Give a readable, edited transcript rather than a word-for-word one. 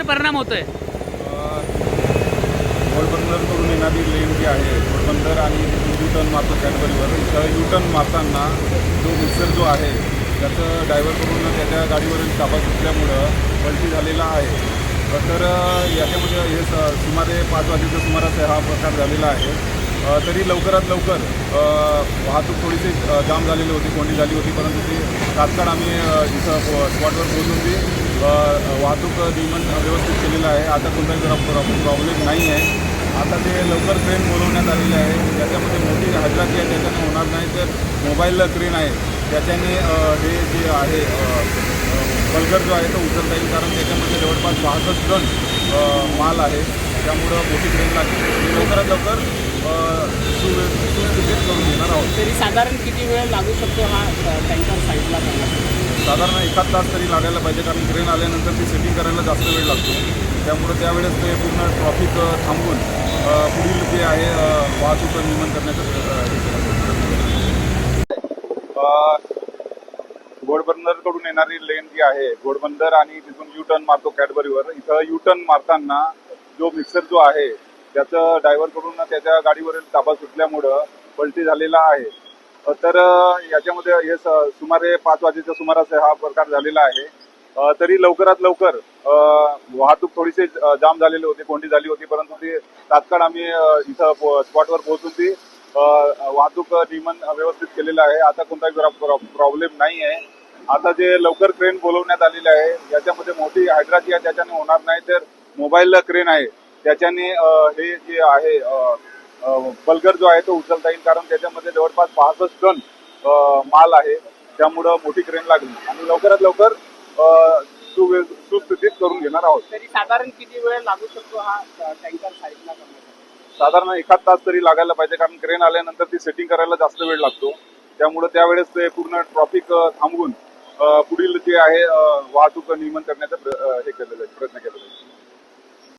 परिणाम होतोय? घोडबंदरकडून येणारी लेन जी आहे घोडबंदर आणि यू-टर्न मारतो कॅडबरीवर, इथं यू-टर्न मारताना जो मिक्सर जो आहे त्याचं ड्रायव्हरकडून त्याच्या गाडीवरील ताबा सुटल्यामुळं पलटी झालेला आहे. तर याच्यामध्ये हे सुमारे 5 वाजेच्या सुमारास हा प्रकार झालेला आहे. तरी लवकरात लवकर वाहतूक थोडीशी जाम झालेली होती, कोंडी झाली होती, परंतु ती तात्काळ आम्ही इथं स्पॉटवर पोहोचून ती वाहतूक नियमन व्यवस्थित केलेलं आहे. आता कोणताही प्रॉब्लेम नाही आहे. आता ते लवकर क्रेन बोलवण्यात आलेली आहे. त्याच्यामध्ये मोठी हादराची आहे त्याच्याने होणार नाही, तर मोबाईल क्रेन आहे त्याच्याने हे जे आहे बल्गर जो आहे तो उचलता येईल, कारण त्याच्यामध्ये जवळपास 65 टन माल आहे. त्यामुळं मोठी क्रेन लागेल. लवकरात लवकर सुस्थितीत करून घेणार आहोत. तरी साधारण किती वेळ लागू शकतो हा टँकर साईडला करण्यासाठी? साधारण 1 तास तरी लागायला पाहिजे, कारण क्रेन आल्यानंतर ती सेटिंग करायला जास्त वेळ लागतो. त्यामुळे त्यावेळेस ते पूर्ण ट्रॉफिक थांबवून पुढील जे आहे वाहतूक नियमन करण्याचं घोडबंदरकडून येणारी लेन जी आहे घोडबंदर आणि तिथून यू-टर्न मारतो कॅडबरीवर, इथं यू-टर्न मारताना जो मिक्सर जो आहे त्याचं ड्रायव्हरकडून त्याच्या गाडीवरील ताबा सुटल्यामुळं पलटी झालेला आहे. तर याच्यामध्ये हे सुमारे 5 वाजेच्या सुमारास हा प्रकार झालेला आहे. तरी लवकरात लवकर वाहतूक थोडीशी जाम झालेली होती, कोंडी झाली होती, परंतु ती तात्काळ आम्ही इथं स्पॉटवर पोहोचून ती वाहतूक नियमन व्यवस्थित केलेलं आहे. आता कोणताही प्रॉब्लेम नाही आहे. आता जे लवकर क्रेन बोलवण्यात आलेले आहे, याच्यामध्ये मोठी हायड्राची आहे त्याच्याने होणार नाही, तर मोबाईल क्रेन आहे त्याच्याने हे जे आहे बल्गर जो आहे तो उचलता येईल, कारण त्याच्यामध्ये जवळपास 65 टन माल आहे. त्यामुळं मोठी क्रेन लागली आणि लवकरात लवकर सुस्थितीत करून घेणार आहोत. तरी साधारण किती वेळ लागू शकतो हा टँकर साईडला करण्यासाठी? साधारण 1 तास तरी लागायला पाहिजे, कारण क्रेन आल्यानंतर ती सेटिंग करायला जास्त वेळ लागतो. त्यामुळे त्यावेळेस ते पूर्ण ट्रॉफिक थांबवून पुढील जे आहे वाहतूक नियमन करण्याचा हे केलेलं आहे, प्रयत्न केलेला आहे.